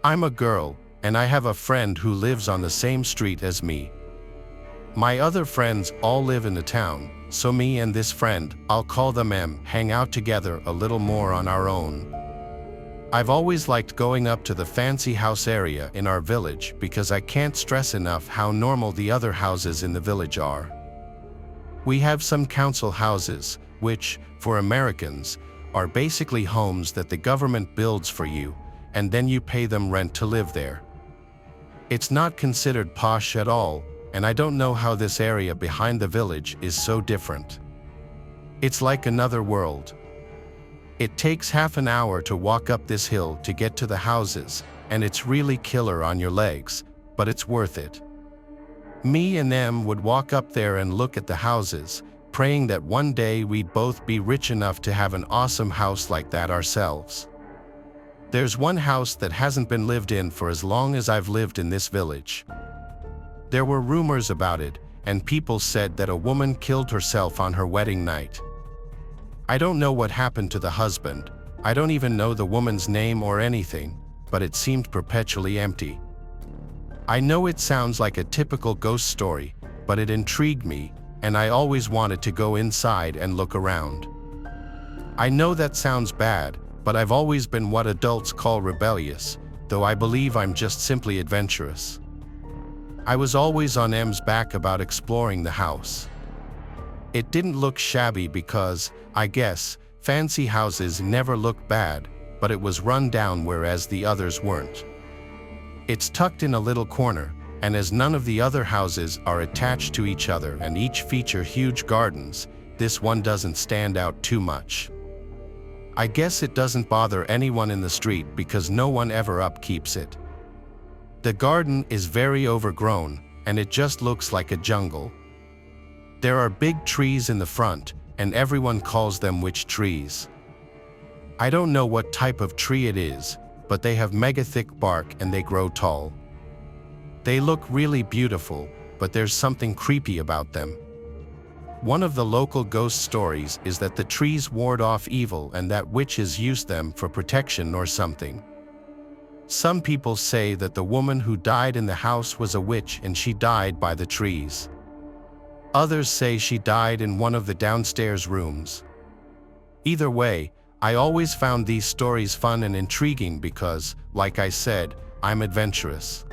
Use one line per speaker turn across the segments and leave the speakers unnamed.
I'm a girl, and I have a friend who lives on the same street as me. My other friends all live in the town, so me and this friend, I'll call them M, hang out together a little more on our own. I've always liked going up to the fancy house area in our village because I can't stress enough how normal the other houses in the village are. We have some council houses, which, for Americans, are basically homes that the government builds for you, and then you pay them rent to live there. It's not considered posh at all, and I don't know how this area behind the village is so different. It's like another world. It takes half an hour to walk up this hill to get to the houses, and it's really killer on your legs, but it's worth it. Me and them would walk up there and look at the houses, praying that one day we'd both be rich enough to have an awesome house like that ourselves. There's one house that hasn't been lived in for as long as I've lived in this village. There were rumors about it, and people said that a woman killed herself on her wedding night. I don't know what happened to the husband. I don't even know the woman's name or anything, but it seemed perpetually empty. I know it sounds like a typical ghost story, but it intrigued me, and I always wanted to go inside and look around. I know that sounds bad, but I've always been what adults call rebellious, though I believe I'm just simply adventurous. I was always on M's back about exploring the house. It didn't look shabby because, I guess, fancy houses never look bad, but it was run down whereas the others weren't. It's tucked in a little corner, and as none of the other houses are attached to each other and each feature huge gardens, this one doesn't stand out too much. I guess it doesn't bother anyone in the street because no one ever upkeeps it. The garden is very overgrown, and it just looks like a jungle. There are big trees in the front, and everyone calls them witch trees. I don't know what type of tree it is, but they have mega thick bark and they grow tall. They look really beautiful, but there's something creepy about them. One of the local ghost stories is that the trees ward off evil and that witches use them for protection or something. Some people say that the woman who died in the house was a witch and she died by the trees. Others say she died in one of the downstairs rooms. Either way, I always found these stories fun and intriguing because, like I said, I'm adventurous.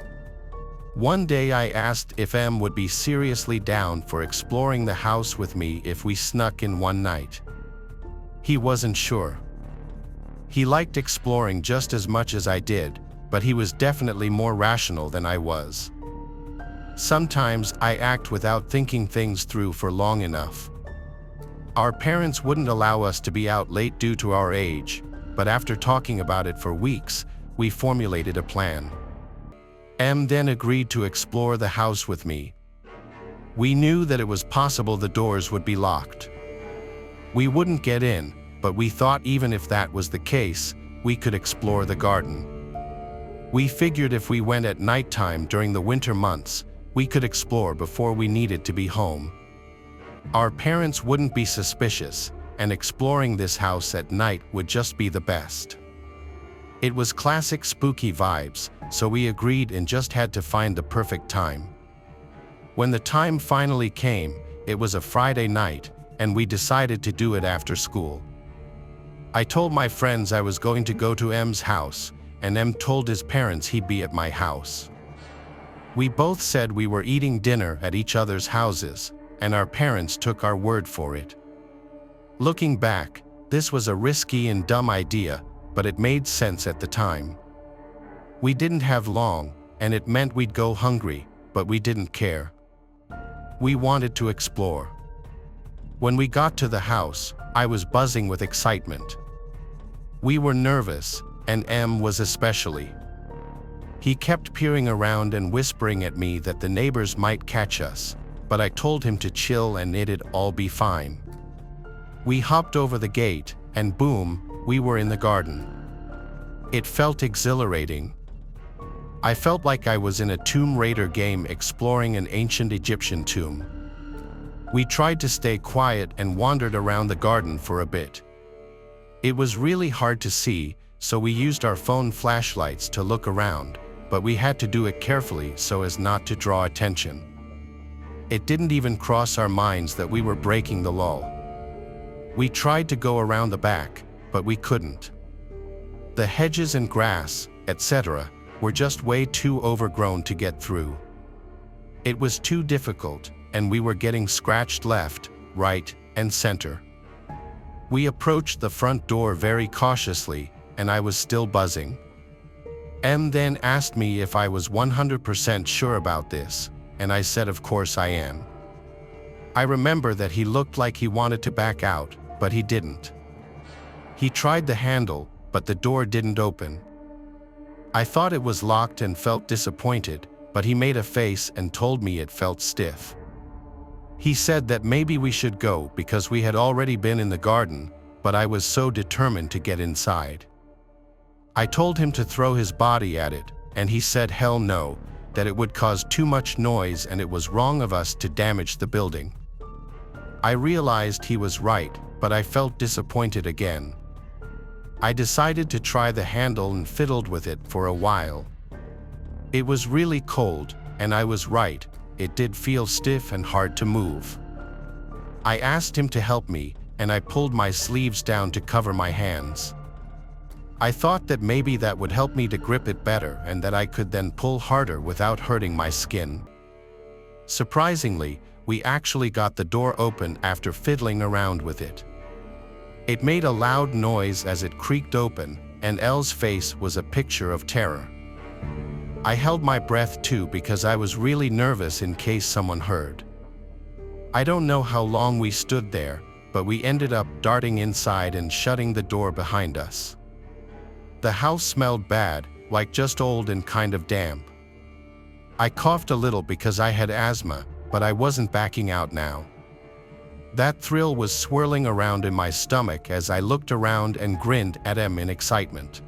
One day I asked if M would be seriously down for exploring the house with me if we snuck in one night. He wasn't sure. He liked exploring just as much as I did, but he was definitely more rational than I was. Sometimes I act without thinking things through for long enough. Our parents wouldn't allow us to be out late due to our age, but after talking about it for weeks, we formulated a plan. M then agreed to explore the house with me. We knew that it was possible the doors would be locked. We wouldn't get in, but we thought even if that was the case, we could explore the garden. We figured if we went at nighttime during the winter months, we could explore before we needed to be home. Our parents wouldn't be suspicious, and exploring this house at night would just be the best. It was classic spooky vibes, so we agreed and just had to find the perfect time. When the time finally came, it was a Friday night, and we decided to do it after school. I told my friends I was going to go to M's house, and M told his parents he'd be at my house. We both said we were eating dinner at each other's houses, and our parents took our word for it. Looking back, this was a risky and dumb idea, but it made sense at the time. We didn't have long, and it meant we'd go hungry, but we didn't care. We wanted to explore. When we got to the house, I was buzzing with excitement. We were nervous, and M was especially. He kept peering around and whispering at me that the neighbors might catch us, but I told him to chill and it'd all be fine. We hopped over the gate, and boom, we were in the garden. It felt exhilarating. I felt like I was in a Tomb Raider game exploring an ancient Egyptian tomb. We tried to stay quiet and wandered around the garden for a bit. It was really hard to see, so we used our phone flashlights to look around, but we had to do it carefully so as not to draw attention. It didn't even cross our minds that we were breaking the law. We tried to go around the back, but we couldn't. The hedges and grass, etc., were just way too overgrown to get through. It was too difficult, and we were getting scratched left, right, and center. We approached the front door very cautiously, and I was still buzzing. M then asked me if I was 100% sure about this, and I said of course I am. I remember that he looked like he wanted to back out, but he didn't. He tried the handle, but the door didn't open. I thought it was locked and felt disappointed, but he made a face and told me it felt stiff. He said that maybe we should go because we had already been in the garden, but I was so determined to get inside. I told him to throw his body at it, and he said hell no, that it would cause too much noise and it was wrong of us to damage the building. I realized he was right, but I felt disappointed again. I decided to try the handle and fiddled with it for a while. It was really cold, and I was right, it did feel stiff and hard to move. I asked him to help me, and I pulled my sleeves down to cover my hands. I thought that maybe that would help me to grip it better and that I could then pull harder without hurting my skin. Surprisingly, we actually got the door open after fiddling around with it. It made a loud noise as it creaked open, and Elle's face was a picture of terror. I held my breath too because I was really nervous in case someone heard. I don't know how long we stood there, but we ended up darting inside and shutting the door behind us. The house smelled bad, like just old and kind of damp. I coughed a little because I had asthma, but I wasn't backing out now. That thrill was swirling around in my stomach as I looked around and grinned at him in excitement.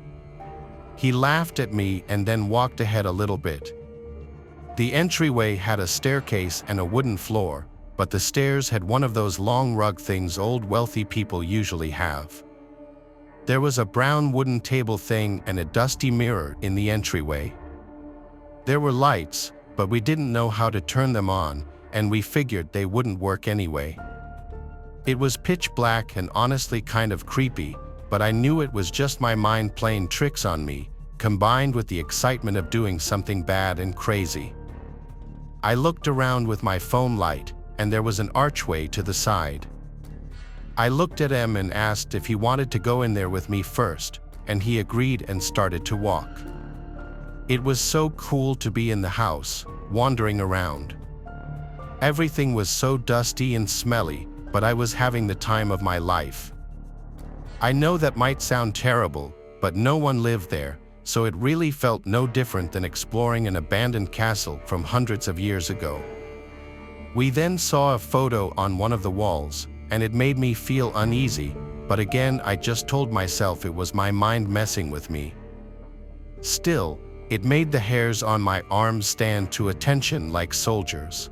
He laughed at me and then walked ahead a little bit. The entryway had a staircase and a wooden floor, but the stairs had one of those long rug things old wealthy people usually have. There was a brown wooden table thing and a dusty mirror in the entryway. There were lights, but we didn't know how to turn them on, and we figured they wouldn't work anyway. It was pitch black and honestly kind of creepy, but I knew it was just my mind playing tricks on me, combined with the excitement of doing something bad and crazy. I looked around with my phone light, and there was an archway to the side. I looked at him and asked if he wanted to go in there with me first, and he agreed and started to walk. It was so cool to be in the house, wandering around. Everything was so dusty and smelly, but I was having the time of my life. I know that might sound terrible, but no one lived there, so it really felt no different than exploring an abandoned castle from hundreds of years ago. We then saw a photo on one of the walls, and it made me feel uneasy, but again I just told myself it was my mind messing with me. Still, it made the hairs on my arms stand to attention like soldiers.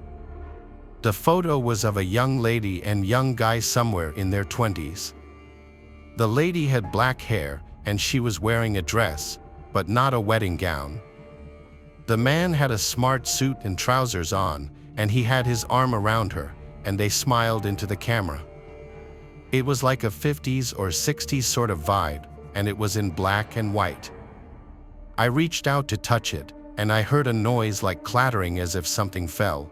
The photo was of a young lady and young guy somewhere in their 20s. The lady had black hair, and she was wearing a dress, but not a wedding gown. The man had a smart suit and trousers on, and he had his arm around her, and they smiled into the camera. It was like a 50s or 60s sort of vibe, and it was in black and white. I reached out to touch it, and I heard a noise like clattering as if something fell.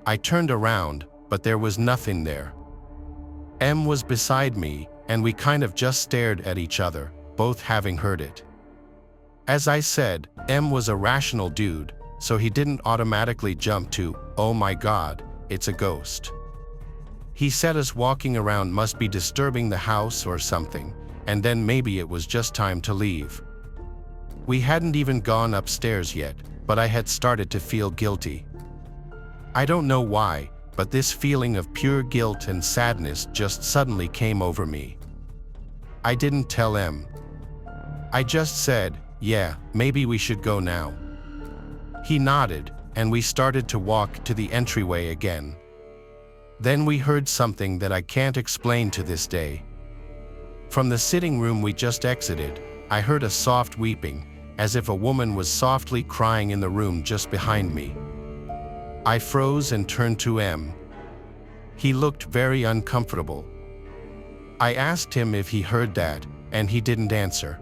I turned around, but there was nothing there. M was beside me, and we kind of just stared at each other, both having heard it. As I said, M was a rational dude, so he didn't automatically jump to, "Oh my God, it's a ghost." He said us walking around must be disturbing the house or something, and then maybe it was just time to leave. We hadn't even gone upstairs yet, but I had started to feel guilty. I don't know why, but this feeling of pure guilt and sadness just suddenly came over me. I didn't tell M. I just said, "Yeah, maybe we should go now." He nodded, and we started to walk to the entryway again. Then we heard something that I can't explain to this day. From the sitting room we just exited, I heard a soft weeping, as if a woman was softly crying in the room just behind me. I froze and turned to M. He looked very uncomfortable. I asked him if he heard that, and he didn't answer.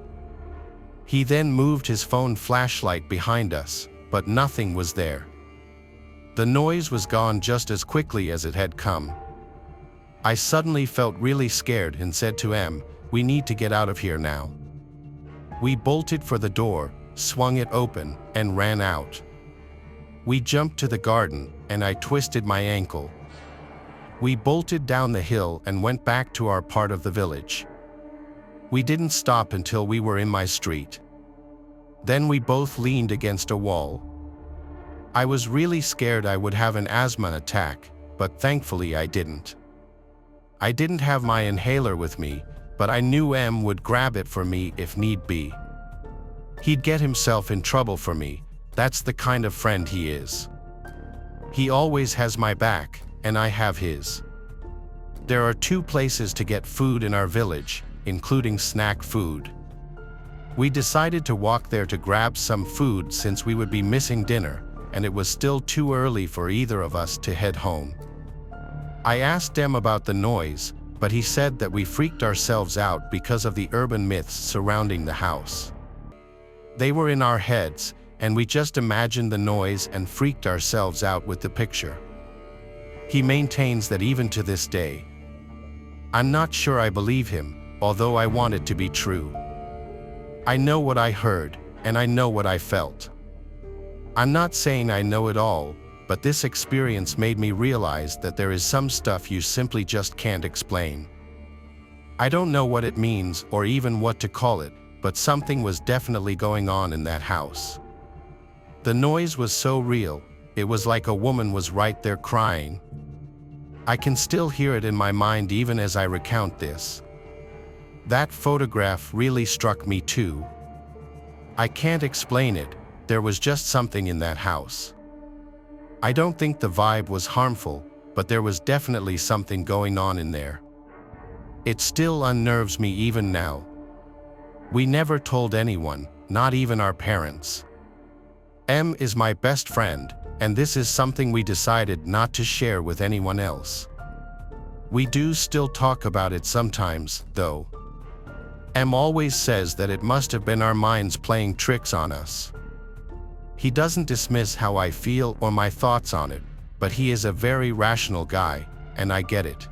He then moved his phone flashlight behind us, but nothing was there. The noise was gone just as quickly as it had come. I suddenly felt really scared and said to M, "We need to get out of here now." We bolted for the door, swung it open, and ran out. We jumped to the garden, and I twisted my ankle. We bolted down the hill and went back to our part of the village. We didn't stop until we were in my street. Then we both leaned against a wall. I was really scared I would have an asthma attack, but thankfully I didn't. I didn't have my inhaler with me, but I knew M would grab it for me if need be. He'd get himself in trouble for me. That's the kind of friend he is. He always has my back, and I have his. There are 2 places to get food in our village, including snack food. We decided to walk there to grab some food since we would be missing dinner, and it was still too early for either of us to head home. I asked him about the noise, but he said that we freaked ourselves out because of the urban myths surrounding the house. They were in our heads, and we just imagined the noise and freaked ourselves out with the picture. He maintains that even to this day. I'm not sure I believe him, although I want it to be true. I know what I heard, and I know what I felt. I'm not saying I know it all, but this experience made me realize that there is some stuff you simply just can't explain. I don't know what it means or even what to call it, but something was definitely going on in that house. The noise was so real, it was like a woman was right there crying. I can still hear it in my mind even as I recount this. That photograph really struck me too. I can't explain it, there was just something in that house. I don't think the vibe was harmful, but there was definitely something going on in there. It still unnerves me even now. We never told anyone, not even our parents. M is my best friend, and this is something we decided not to share with anyone else. We do still talk about it sometimes, though. M always says that it must have been our minds playing tricks on us. He doesn't dismiss how I feel or my thoughts on it, but he is a very rational guy, and I get it.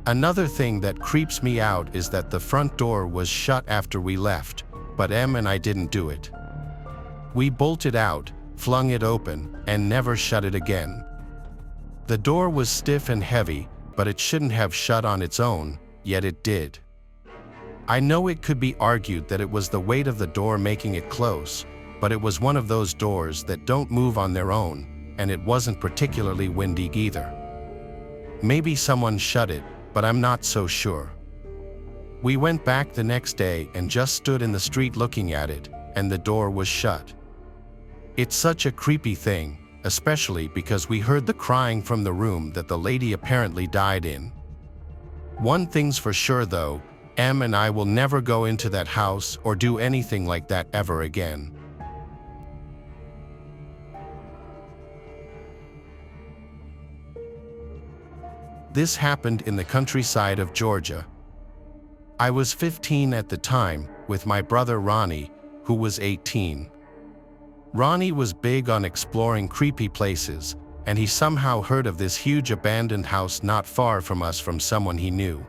Another thing that creeps me out is that the front door was shut after we left, but M and I didn't do it. We bolted out, flung it open, and never shut it again. The door was stiff and heavy, but it shouldn't have shut on its own, yet it did. I know it could be argued that it was the weight of the door making it close, but it was one of those doors that don't move on their own, and it wasn't particularly windy either. Maybe someone shut it, but I'm not so sure. We went back the next day and just stood in the street looking at it, and the door was shut. It's such a creepy thing, especially because we heard the crying from the room that the lady apparently died in. One thing's for sure though, M and I will never go into that house or do anything like that ever again. This happened in the countryside of Georgia. I was 15 at the time, with my brother Ronnie, who was 18. Ronnie was big on exploring creepy places, and he somehow heard of this huge abandoned house not far from us from someone he knew.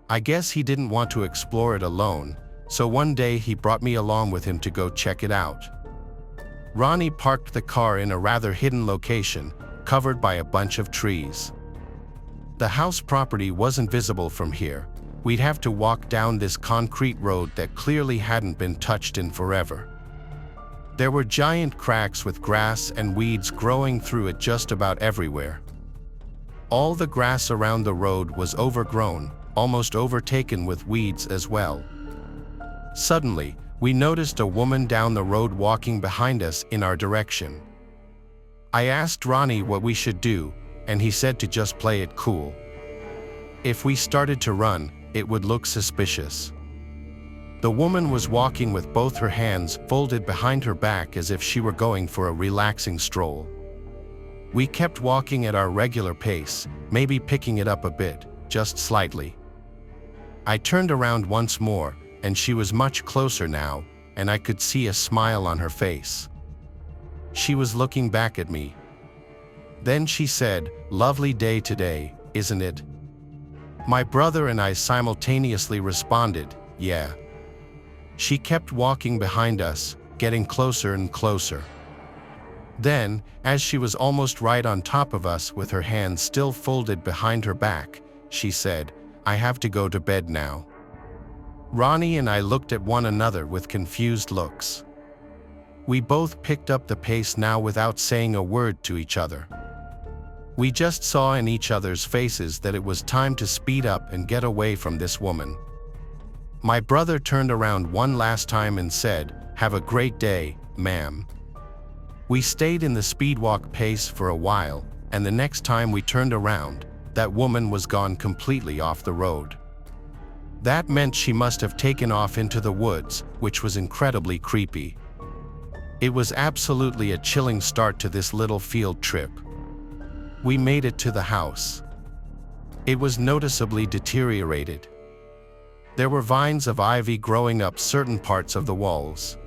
I guess he didn't want to explore it alone, so one day he brought me along with him to go check it out. Ronnie parked the car in a rather hidden location, covered by a bunch of trees. The house property wasn't visible from here. We'd have to walk down this concrete road that clearly hadn't been touched in forever. There were giant cracks with grass and weeds growing through it just about everywhere. All the grass around the road was overgrown, almost overtaken with weeds as well. Suddenly, we noticed a woman down the road walking behind us in our direction. I asked Ronnie what we should do, and he said to just play it cool. If we started to run, it would look suspicious. The woman was walking with both her hands folded behind her back as if she were going for a relaxing stroll. We kept walking at our regular pace, maybe picking it up a bit, just slightly. I turned around once more, and she was much closer now, and I could see a smile on her face. She was looking back at me. Then she said, "Lovely day today, isn't it?" My brother and I simultaneously responded, "Yeah." She kept walking behind us, getting closer and closer. Then, as she was almost right on top of us with her hands still folded behind her back, she said, "I have to go to bed now." Ronnie and I looked at one another with confused looks. We both picked up the pace now without saying a word to each other. We just saw in each other's faces that it was time to speed up and get away from this woman. My brother turned around one last time and said, "Have a great day, ma'am." We stayed in the speedwalk pace for a while, and the next time we turned around, that woman was gone completely off the road. That meant she must have taken off into the woods, which was incredibly creepy. It was absolutely a chilling start to this little field trip. We made it to the house. It was noticeably deteriorated. There were vines of ivy growing up certain parts of the walls.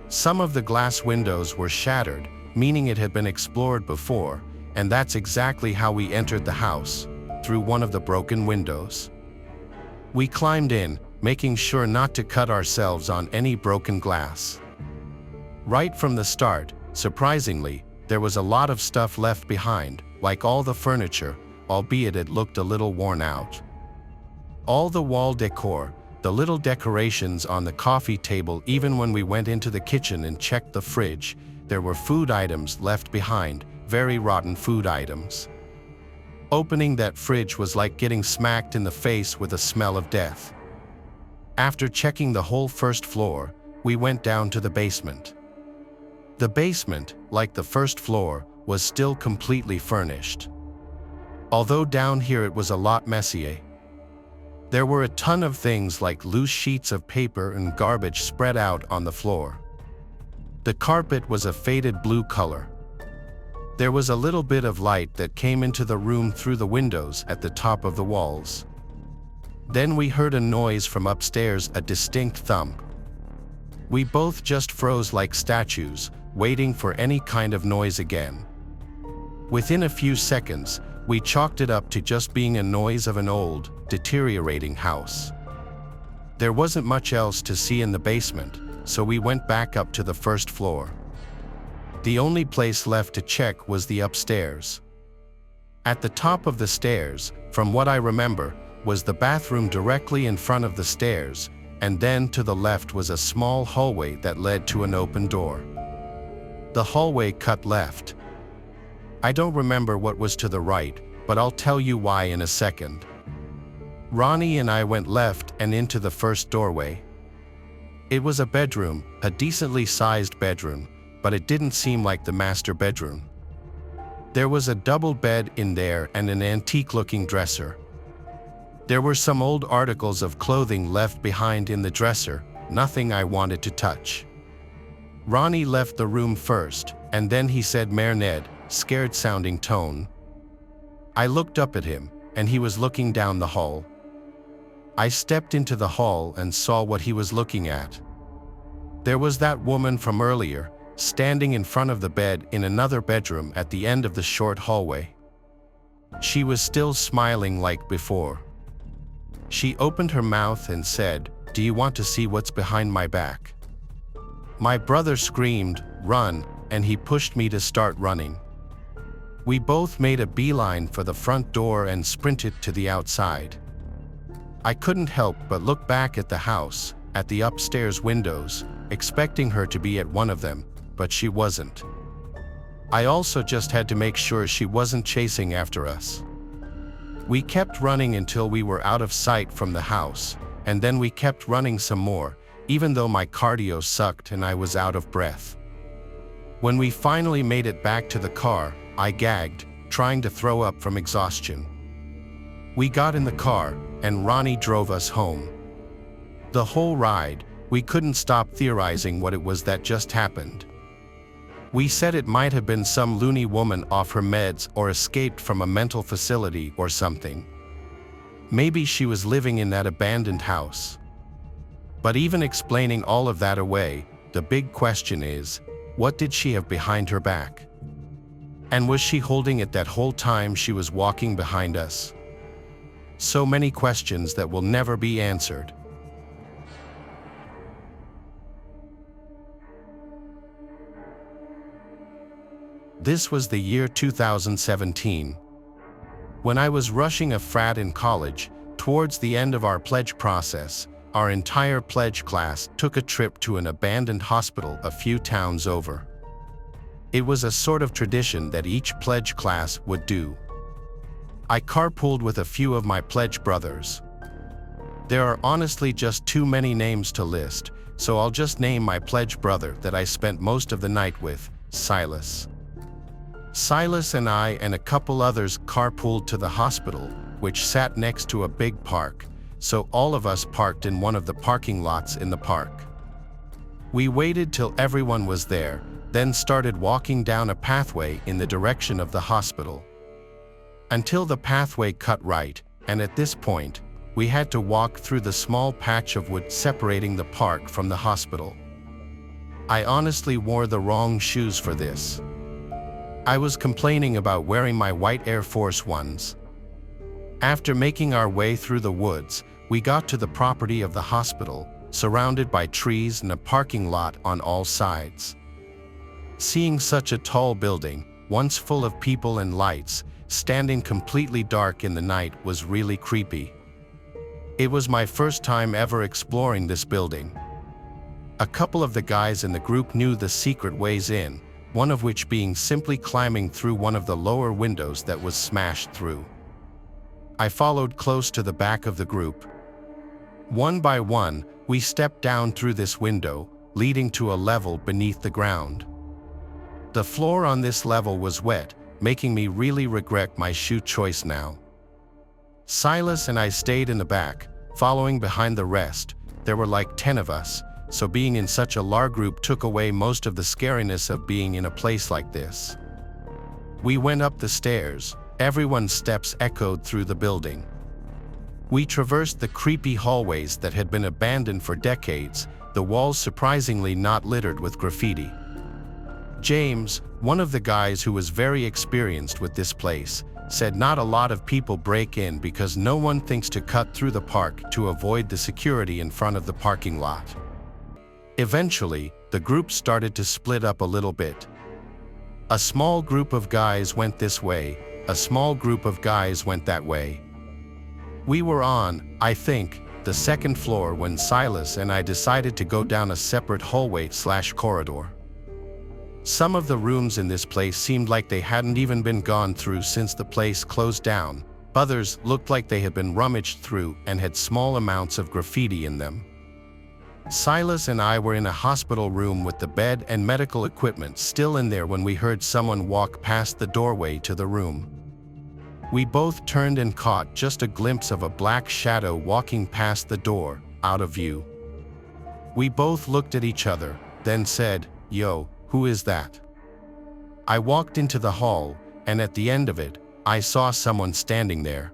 Some of the glass windows were shattered, meaning it had been explored before, and that's exactly how we entered the house, through one of the broken windows. We climbed in, making sure not to cut ourselves on any broken glass. Right from the start, surprisingly, there was a lot of stuff left behind, like all the furniture, albeit it looked a little worn out. All the wall decor, the little decorations on the coffee table, even when we went into the kitchen and checked the fridge, there were food items left behind, very rotten food items. Opening that fridge was like getting smacked in the face with a smell of death. After checking the whole first floor, we went down to the basement. The basement, like the first floor, was still completely furnished. Although down here it was a lot messier. There were a ton of things like loose sheets of paper and garbage spread out on the floor. The carpet was a faded blue color. There was a little bit of light that came into the room through the windows at the top of the walls. Then we heard a noise from upstairs, a distinct thump. We both just froze like statues, waiting for any kind of noise again. Within a few seconds, we chalked it up to just being a noise of an old, deteriorating house. There wasn't much else to see in the basement, so we went back up to the first floor. The only place left to check was the upstairs. At the top of the stairs, from what I remember, was the bathroom directly in front of the stairs, and then to the left was a small hallway that led to an open door. The hallway cut left. I don't remember what was to the right, but I'll tell you why in a second. Ronnie and I went left and into the first doorway. It was a bedroom, a decently sized bedroom, but it didn't seem like the master bedroom. There was a double bed in there and an antique-looking dresser. There were some old articles of clothing left behind in the dresser, nothing I wanted to touch. Ronnie left the room first, and then he said, "Mare Ned," scared-sounding tone. I looked up at him, and he was looking down the hall. I stepped into the hall and saw what he was looking at. There was that woman from earlier, standing in front of the bed in another bedroom at the end of the short hallway. She was still smiling like before. She opened her mouth and said, "Do you want to see what's behind my back?" My brother screamed, "Run," and he pushed me to start running. We both made a beeline for the front door and sprinted to the outside. I couldn't help but look back at the house, at the upstairs windows, expecting her to be at one of them, but she wasn't. I also just had to make sure she wasn't chasing after us. We kept running until we were out of sight from the house, and then we kept running some more, even though my cardio sucked and I was out of breath. When we finally made it back to the car, I gagged, trying to throw up from exhaustion. We got in the car, and Ronnie drove us home. The whole ride, we couldn't stop theorizing what it was that just happened. We said it might have been some loony woman off her meds or escaped from a mental facility or something. Maybe she was living in that abandoned house. But even explaining all of that away, the big question is, what did she have behind her back? And was she holding it that whole time she was walking behind us? So many questions that will never be answered. This was the year 2017. When I was rushing a frat in college, towards the end of our pledge process, our entire pledge class took a trip to an abandoned hospital a few towns over. It was a sort of tradition that each pledge class would do. I carpooled with a few of my pledge brothers. There are honestly just too many names to list, so I'll just name my pledge brother that I spent most of the night with, Silas. Silas and I and a couple others carpooled to the hospital, which sat next to a big park, so all of us parked in one of the parking lots in the park. We waited till everyone was there, then started walking down a pathway in the direction of the hospital. Until the pathway cut right, and at this point, we had to walk through the small patch of wood separating the park from the hospital. I honestly wore the wrong shoes for this. I was complaining about wearing my white Air Force Ones. After making our way through the woods, we got to the property of the hospital, surrounded by trees and a parking lot on all sides. Seeing such a tall building, once full of people and lights, standing completely dark in the night was really creepy. It was my first time ever exploring this building. A couple of the guys in the group knew the secret ways in, one of which being simply climbing through one of the lower windows that was smashed through. I followed close to the back of the group. One by one, we stepped down through this window, leading to a level beneath the ground. The floor on this level was wet, making me really regret my shoe choice now. Silas and I stayed in the back, following behind the rest. There were like 10 of us, so being in such a large group took away most of the scariness of being in a place like this. We went up the stairs, everyone's steps echoed through the building. We traversed the creepy hallways that had been abandoned for decades, the walls surprisingly not littered with graffiti. James, one of the guys who was very experienced with this place, said not a lot of people break in because no one thinks to cut through the park to avoid the security in front of the parking lot. Eventually, the group started to split up a little bit. A small group of guys went this way, a small group of guys went that way. We were on, I think, the second floor when Silas and I decided to go down a separate hallway/corridor. Some of the rooms in this place seemed like they hadn't even been gone through since the place closed down. Others looked like they had been rummaged through and had small amounts of graffiti in them. Silas and I were in a hospital room with the bed and medical equipment still in there when we heard someone walk past the doorway to the room. We both turned and caught just a glimpse of a black shadow walking past the door, out of view. We both looked at each other, then said, "Yo, who is that?" I walked into the hall, and at the end of it, I saw someone standing there.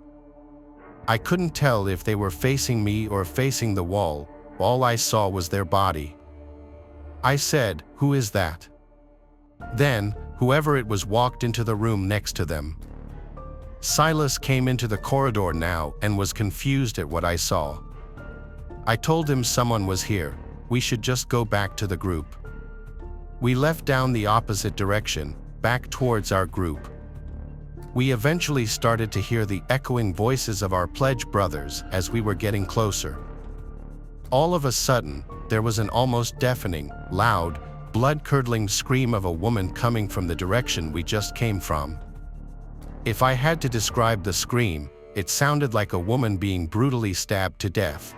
I couldn't tell if they were facing me or facing the wall. All I saw was their body. I said, "Who is that?" Then, whoever it was walked into the room next to them. Silas came into the corridor now and was confused at what I saw. I told him someone was here, we should just go back to the group. We left down the opposite direction, back towards our group. We eventually started to hear the echoing voices of our pledge brothers as we were getting closer. All of a sudden, there was an almost deafening, loud, blood-curdling scream of a woman coming from the direction we just came from. If I had to describe the scream, it sounded like a woman being brutally stabbed to death.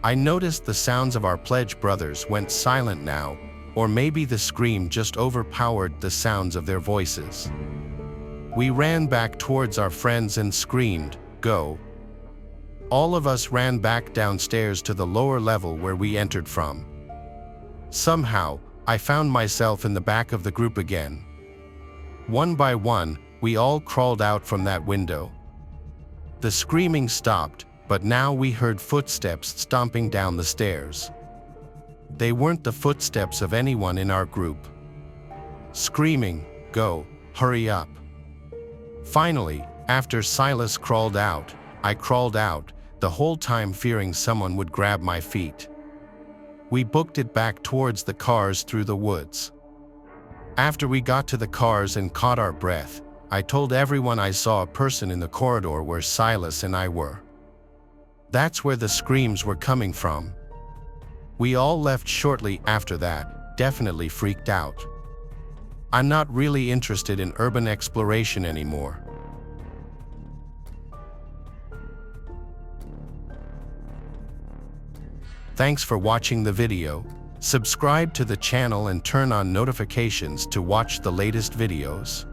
I noticed the sounds of our pledge brothers went silent now, or maybe the scream just overpowered the sounds of their voices. We ran back towards our friends and screamed, "Go!" All of us ran back downstairs to the lower level where we entered from. Somehow, I found myself in the back of the group again. One by one, we all crawled out from that window. The screaming stopped, but now we heard footsteps stomping down the stairs. They weren't the footsteps of anyone in our group. Screaming, "Go, hurry up." Finally, after Silas crawled out, I crawled out, the whole time fearing someone would grab my feet. We booked it back towards the cars through the woods. After we got to the cars and caught our breath, I told everyone I saw a person in the corridor where Silas and I were. That's where the screams were coming from. We all left shortly after that, definitely freaked out. I'm not really interested in urban exploration anymore. Thanks for watching the video. Subscribe to the channel and turn on notifications to watch the latest videos.